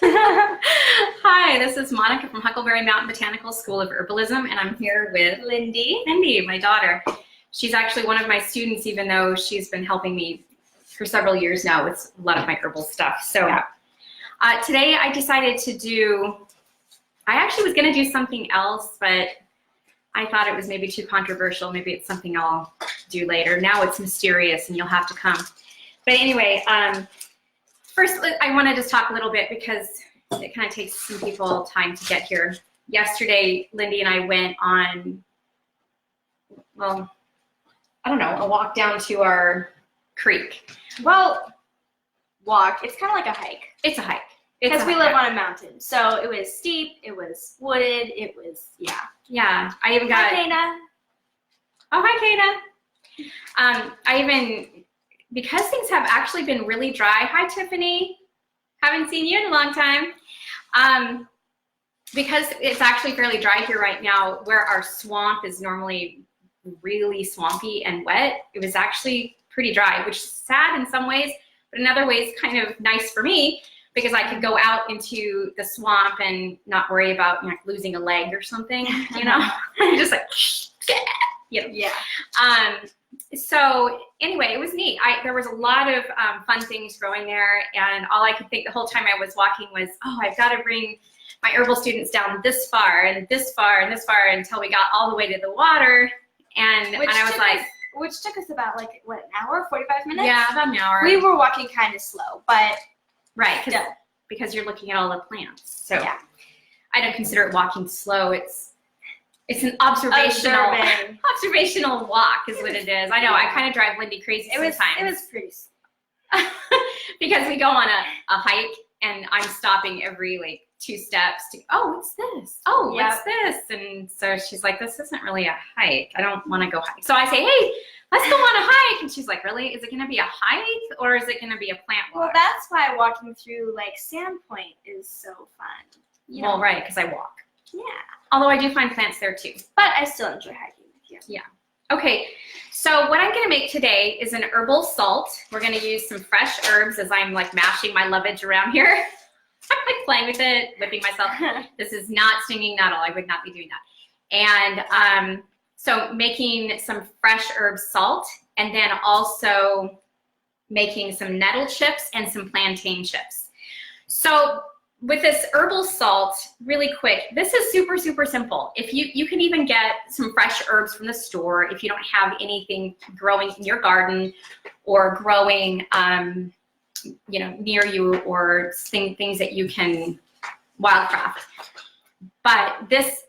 Hi, this is Monica from Huckleberry Mountain Botanicals School of Herbalism, and I'm here with Lindy, my daughter. She's actually one of my students, even though she's been helping me for several years now with a lot of my herbal stuff. So today I decided to do, I actually was going to do something else, but I thought it was maybe too controversial. Maybe it's something I'll do later. Now it's mysterious and you'll have to come. But anyway, first I want to just talk a little bit because it kind of takes some people time to get here. Yesterday, Lindy and I went on, well, I don't know, a walk down to our creek. well, walk. It's kind of like a hike. It's a hike. Because we live on a mountain. So it was steep, it was wooded, it was, yeah. Yeah, I even got... Hi, Kana. Oh, hi, Kana. Because things have actually been really dry. Hi, Tiffany. Haven't seen you in a long time. Because it's actually fairly dry here right now, where our swamp is normally really swampy and wet, it was actually pretty dry, which is sad in some ways, but in other ways kind of nice for me because I could go out into the swamp and not worry about losing a leg or something, you know, just like, you know. Yeah. So anyway, it was neat. There was a lot of fun things growing there, and all I could think the whole time I was walking was, oh, I've got to bring my herbal students down this far and this far and this far until we got all the way to the water. And I was like, which took us about like what, an hour, 45 minutes? Yeah, about an hour. We were walking kind of slow, but right, because you're looking at all the plants. So yeah. I don't consider it walking slow. It's an observational walk is what it is. I know, I kind of drive Lindy crazy sometimes. It was pretty slow. Because we go on a hike and I'm stopping every like 2 steps to, oh, what's this? Oh, Yep. what's this? And so she's like, this isn't really a hike. I don't want to go hike. So I say, hey, let's go on a hike. And she's like, really? Is it going to be a hike or is it going to be a plant walk? Well, that's why walking through like Sandpoint is so fun. You know? Well, right, because I walk. Yeah. Although I do find plants there too. But I still enjoy hiking with you. Yeah. Okay, so what I'm going to make today is an herbal salt. We're going to use some fresh herbs as I'm like mashing my lovage around here. I'm like playing with it, whipping myself. This is not stinging nettle. I would not be doing that. And so making some fresh herb salt, and then also making some nettle chips and some plantain chips. So with this herbal salt, really quick, this is super, super simple. If you can even get some fresh herbs from the store if you don't have anything growing in your garden or growing near you, or things that you can wildcraft. But this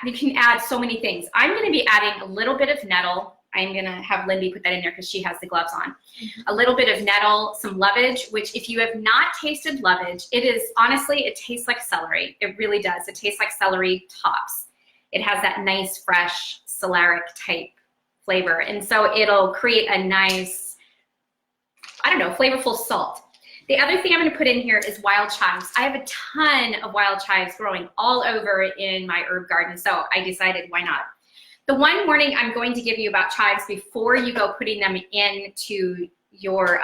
you can add so many things. I'm going to be adding a little bit of nettle. I'm going to have Lindy put that in there because she has the gloves on. A little bit of nettle, some lovage, which if you have not tasted lovage, it is, honestly, it tastes like celery. It really does. It tastes like celery tops. It has that nice, fresh, celeric type flavor. And so it'll create a nice, I don't know, flavorful salt. The other thing I'm going to put in here is wild chives. I have a ton of wild chives growing all over in my herb garden, so I decided why not. The one warning I'm going to give you about chives before you go putting them into your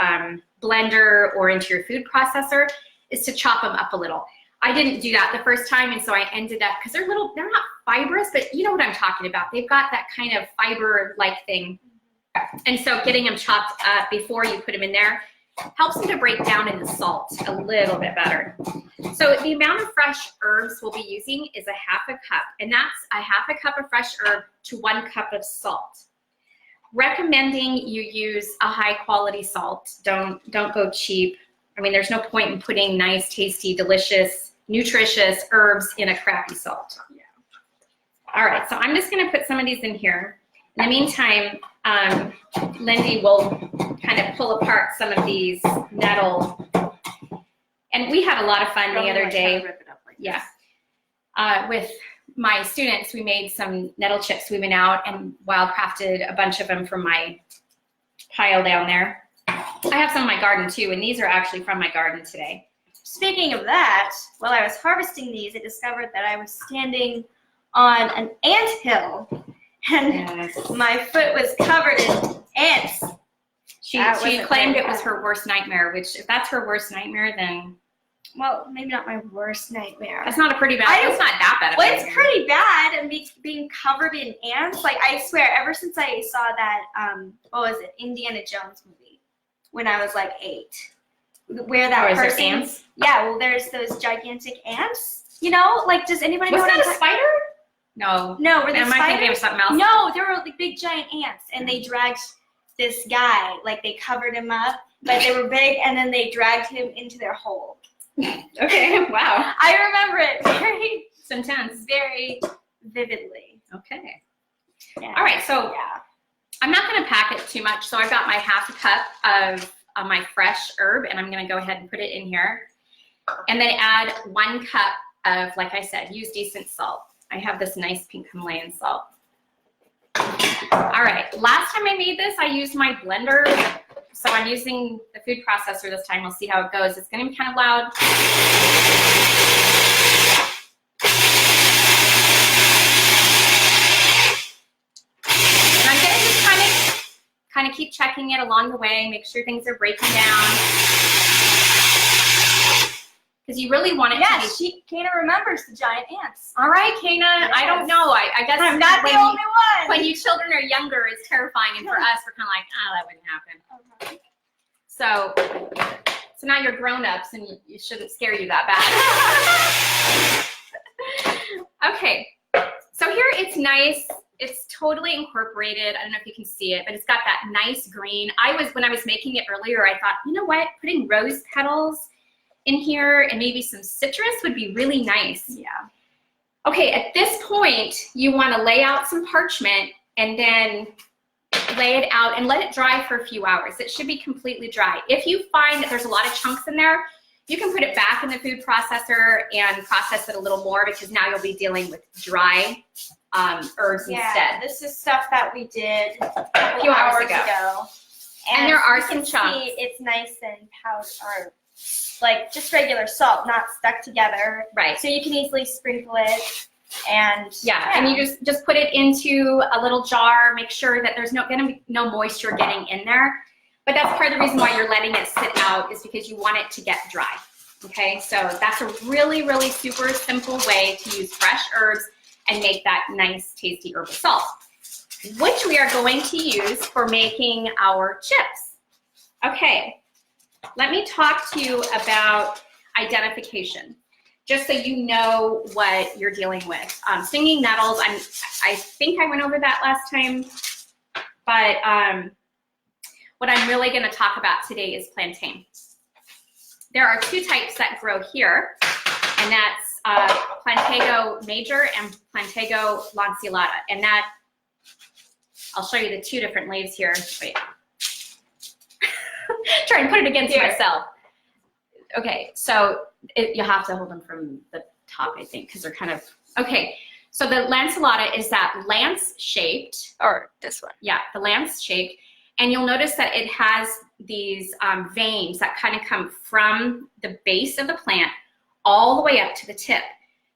blender or into your food processor is to chop them up a little. I didn't do that the first time, and so I ended up, because they're not fibrous, but you know what I'm talking about. They've got that kind of fiber-like thing. And so getting them chopped up before you put them in there helps them to break down in the salt a little bit better. So the amount of fresh herbs we'll be using is 1/2 cup, and that's 1/2 cup of fresh herb to 1 cup of salt. Recommending you use a high quality salt. Don't go cheap. I mean, there's no point in putting nice, tasty, delicious, nutritious herbs in a crappy salt. Yeah. All right, so I'm just gonna put some of these in here. In the meantime, Lindy will kind of pull apart some of these nettle. And we had a lot of fun the other day. Rip it up like yeah. With my students, we made some nettle chips. We went out and wildcrafted a bunch of them from my pile down there. I have some in my garden too, and these are actually from my garden today. Speaking of that, while I was harvesting these, I discovered that I was standing on an anthill, and yes, my foot was covered in ants. She claimed it was her worst nightmare, which if that's her worst nightmare, then well, maybe not my worst nightmare. That's not a pretty bad. It's not that bad. Well, it's pretty bad. And being covered in ants. Like, I swear, ever since I saw that, what was it, Indiana Jones movie, when I was like 8, where that is there person. ants? Yeah, well, there's those gigantic ants. You know, like, does anybody know? Was what that a spider? No. No, were they Am I thinking of spiders? something else? No, there were like big giant ants, and they dragged this guy. Like, they covered him up, but they were big, and then they dragged him into their hole. Okay. Wow. I remember it very, It's intense. very vividly. Okay. Yeah. All right. So Yeah. I'm not going to pack it too much. So I've got my half a cup of my fresh herb, and I'm going to go ahead and put it in here. And then add 1 cup of, like I said, use decent salt. I have this nice pink Himalayan salt. All right. Last time I made this, I used my blender. So I'm using the food processor this time. We'll see how it goes. It's going to be kind of loud. And I'm going to just kind of keep checking it along the way, make sure things are breaking down. Because you really want it to be. Kana remembers the giant ants. All right, Kana. Yes. I don't know. I guess I'm not the only one. When you children are younger, it's terrifying, and for us, we're kind of like, oh, that wouldn't happen. So now you're grown-ups, and you shouldn't scare you that bad. Okay, so here it's nice. It's totally incorporated. I don't know if you can see it, but it's got that nice green. When I was making it earlier, I thought, you know what? Putting rose petals in here and maybe some citrus would be really nice. Yeah. Okay, at this point, you want to lay out some parchment and then lay it out and let it dry for a few hours. It should be completely dry. If you find that there's a lot of chunks in there, you can put it back in the food processor and process it a little more, because now you'll be dealing with dry herbs instead. This is stuff that we did A few hours ago. And there are some chunks. See, it's nice and powdered, or like just regular salt, not stuck together. Right. So you can easily sprinkle it. And and you just put it into a little jar. Make sure that there's going to be no moisture getting in there. But that's part of the reason why you're letting it sit out, is because you want it to get dry. Okay, so that's a really, really super simple way to use fresh herbs and make that nice, tasty herbal salt, which we are going to use for making our chips. Okay, let me talk to you about identification, just so you know what you're dealing with. Stinging nettles, I think I went over that last time, but what I'm really going to talk about today is plantain. There are 2 types that grow here, and that's Plantago major and Plantago lanceolata. And that, I'll show you the 2 different leaves here. Wait. Try and put it against myself. Okay, so you'll have to hold them from the top, I think, because they're kind of, okay. So the lanceolata is that lance-shaped. or this one. Yeah, the lance-shaped. And you'll notice that it has these veins that kind of come from the base of the plant all the way up to the tip.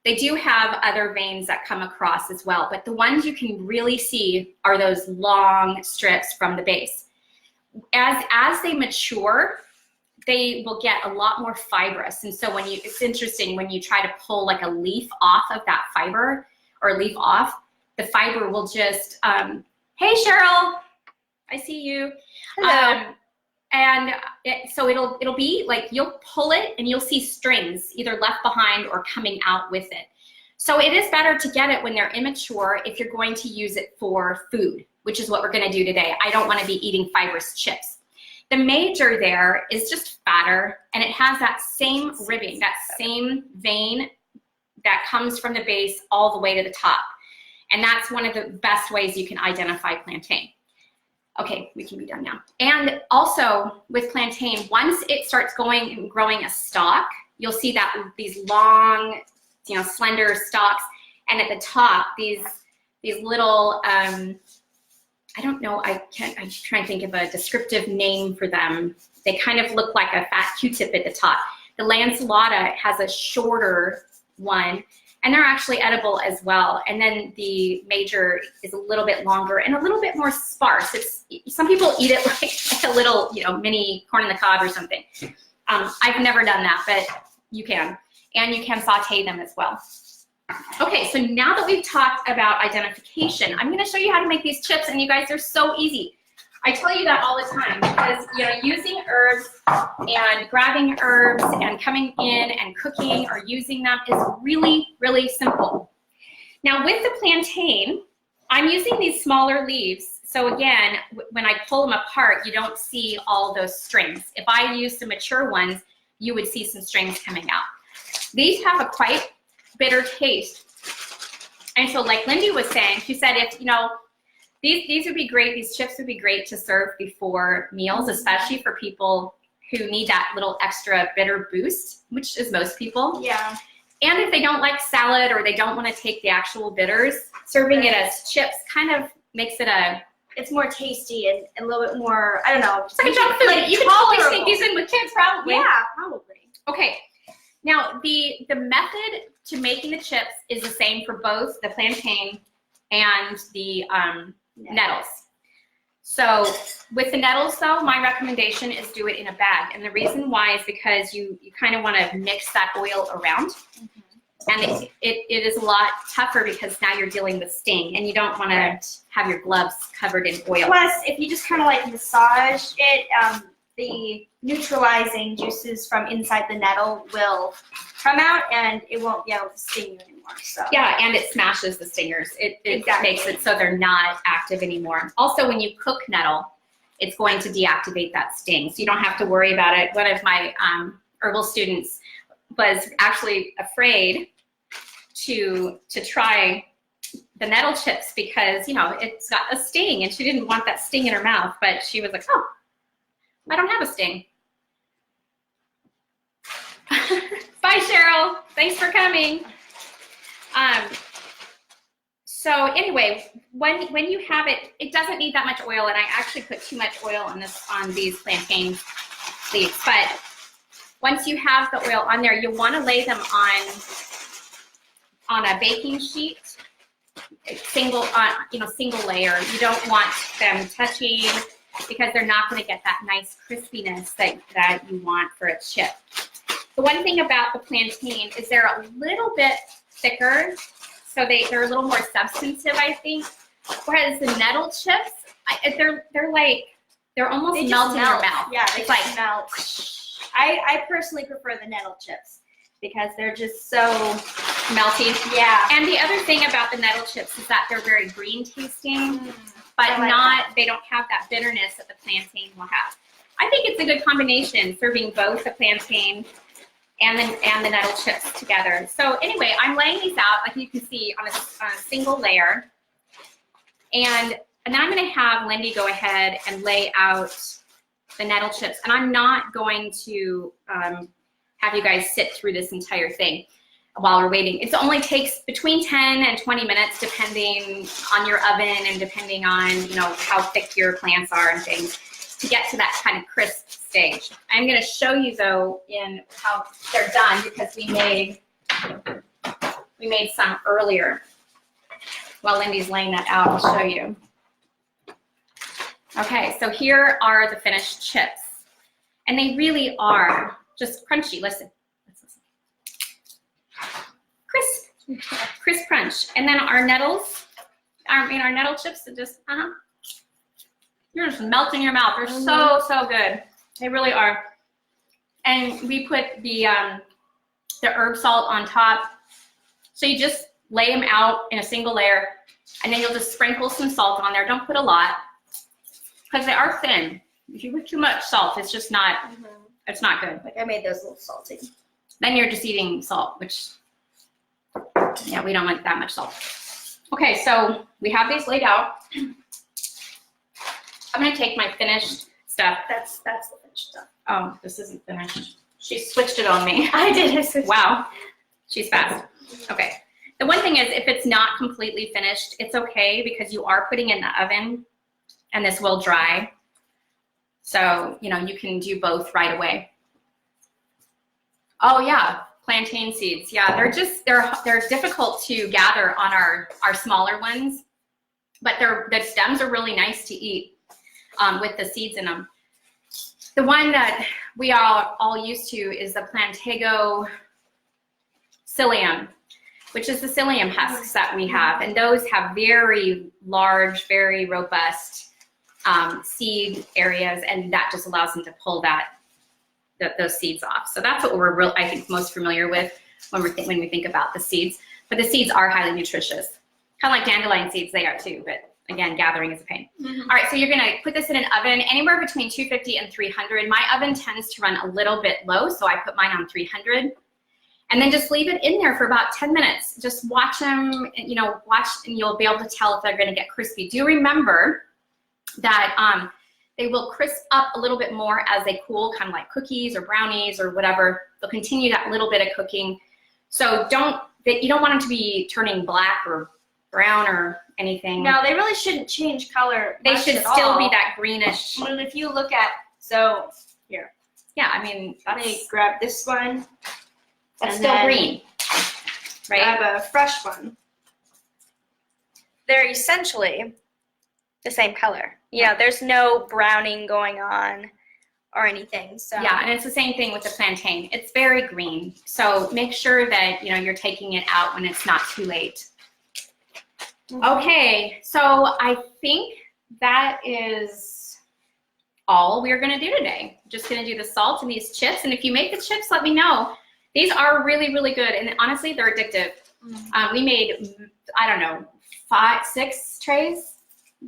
They do have other veins that come across as well, but the ones you can really see are those long strips from the base. As they mature, they will get a lot more fibrous. And so it's interesting when you try to pull like a leaf off of that fiber, or a leaf off, the fiber will just, hey Cheryl, I see you. Hello. So it'll be like, you'll pull it and you'll see strings either left behind or coming out with it. So it is better to get it when they're immature if you're going to use it for food, which is what we're going to do today. I don't want to be eating fibrous chips. The major there is just fatter, and it has that same ribbing, that same vein that comes from the base all the way to the top. And that's one of the best ways you can identify plantain. Okay, we can be done now. And also with plantain, once it starts going and growing a stalk, you'll see that these long, slender stalks, and at the top, these little, I don't know, I'm trying to think of a descriptive name for them. They kind of look like a fat Q-tip at the top. The lanceolata has a shorter one, and they're actually edible as well. And then the major is a little bit longer and a little bit more sparse. Some people eat it like a little, mini corn on the cob or something. I've never done that, but you can. And you can saute them as well. Okay, so now that we've talked about identification, I'm gonna show you how to make these chips, and you guys, they're so easy. I tell you that all the time because, you know, using herbs and grabbing herbs and coming in and cooking or using them is really, really simple. Now with the plantain, I'm using these smaller leaves. So again, when I pull them apart, you don't see all those strings. If I used the mature ones, you would see some strings coming out. These have a quite bitter taste. And so like Lindy was saying, she said if, you know, these would be great, these chips would be great to serve before meals, especially for people who need that little extra bitter boost, which is most people. Yeah. And if they don't like salad or they don't want to take the actual bitters, serving it as chips kind of makes it it's more tasty and a little bit more, I don't know. It's like a junk food. Like, you can always sneak these in with kids, probably. Yeah, probably. Okay. Now, the method to making the chips is the same for both the plantain and the nettles. So with the nettles, though, my recommendation is do it in a bag. And the reason why is because you kind of want to mix that oil around. And it is a lot tougher because now you're dealing with sting, and you don't want to have your gloves covered in oil. Plus, if you just kind of like massage it, the neutralizing juices from inside the nettle will come out, and it won't be able to sting you anymore. So yeah, and it smashes the stingers. It Exactly. makes it so they're not active anymore. Also, when you cook nettle, it's going to deactivate that sting, so you don't have to worry about it. One of my herbal students was actually afraid to try the nettle chips because, you know, it's got a sting, and she didn't want that sting in her mouth, but she was like, oh, I don't have a sting. Bye, Cheryl. Thanks for coming. So anyway, when you have it, it doesn't need that much oil, and I actually put too much oil on these plantain leaves. But once you have the oil on there, you want to lay them on a baking sheet, single layer. You don't want them touching because they're not going to get that nice crispiness that you want for a chip. The one thing about the plantain is they're a little bit thicker, so they're a little more substantive, I think. Whereas the nettle chips, they're almost they melt in your melt. mouth. Yeah, they it's just like melt. I personally prefer the nettle chips because they're just so melty. Yeah. And the other thing about the nettle chips is that they're very green tasting, but they don't have that bitterness that the plantain will have. I think it's a good combination, serving both the plantain and the nettle chips together. So anyway, I'm laying these out, like you can see, on a single layer. And then I'm going to have Lindy go ahead and lay out the nettle chips. And I'm not going to have you guys sit through this entire thing while we're waiting. It only takes between 10 and 20 minutes, depending on your oven and depending on, you know, how thick your plants are and things, to get to that kind of crisp stage. I'm going to show you, though, in how they're done because we made some earlier. While Lindy's laying that out, I'll show you. Okay, so here are the finished chips. And they really are just crunchy. Listen. Crisp crunch. And then our nettles, our nettle chips are just, you're just melting in your mouth. They're so good. They really are. And we put the herb salt on top. So you just lay them out in a single layer, and then you'll just sprinkle some salt on there. Don't put a lot, because they are thin. If you put too much salt, it's just not, it's not good. Like I made those a little salty. Then you're just eating salt, which, yeah, we don't like that much salt. Okay, so we have these laid out. I'm gonna take my finished stuff. That's the finished stuff. Oh, this isn't finished. She switched it on me. I did. Wow, she's fast. Okay. The one thing is, if it's not completely finished, it's okay because you are putting in the oven and this will dry. So, you know, you can do both right away. Oh yeah, plantain seeds. Yeah, they're difficult to gather on our smaller ones, but the stems are really nice to eat with the seeds in them. The one that we are all used to is the Plantago psyllium, which is the psyllium husks that we have. And those have very large, very robust seed areas, and that just allows them to pull those seeds off. So that's what we're I think most familiar with when we think about the seeds. But the seeds are highly nutritious. Kind of like dandelion seeds, they are too, but again, gathering is a pain. All right, so you're gonna put this in an oven anywhere between 250 and 300. My oven tends to run a little bit low, so I put mine on 300. And then just leave it in there for about 10 minutes. Just watch them, watch, and you'll be able to tell if they're gonna get crispy. Do remember that they will crisp up a little bit more as they cool, kind of like cookies or brownies or whatever. They'll continue that little bit of cooking. So you don't want them to be turning black or brown or anything. No, they really shouldn't change color. They should still be that greenish. And if you look at, so here. Yeah, I mean, Let me grab this one. that's and still then green, right? Grab a fresh one. They're essentially the same color. Yeah, there's no browning going on or anything. So Yeah, and it's the same thing with the plantain. It's very green. So make sure that you're taking it out when it's not too late. Okay, so I think that is all we're gonna do today. Just gonna do the salt and these chips. And if you make the chips, let me know. These are really, really good. And honestly, they're addictive. We made, I don't know, 5, 6 trays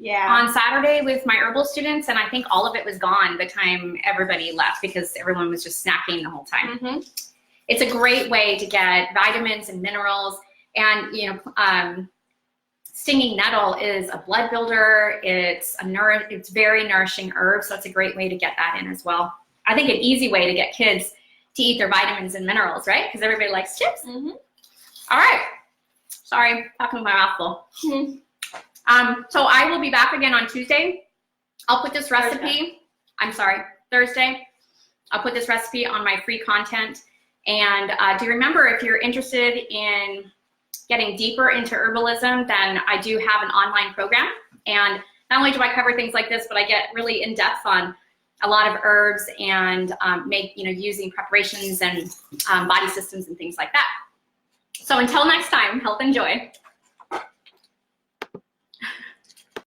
on Saturday with my herbal students. And I think all of it was gone by the time everybody left because everyone was just snacking the whole time. It's a great way to get vitamins and minerals. And, stinging nettle is a blood builder. It's very nourishing herb, so it's a great way to get that in as well. I think an easy way to get kids to eat their vitamins and minerals, right? Because everybody likes chips. All right. Sorry, talking with my mouth full. So I will be back again on Tuesday. I'll put this recipe. Thursday. I'll put this recipe on my free content. And do remember, if you're interested in getting deeper into herbalism, then I do have an online program. And not only do I cover things like this, but I get really in depth on a lot of herbs and using preparations and body systems and things like that. So until next time, health and joy.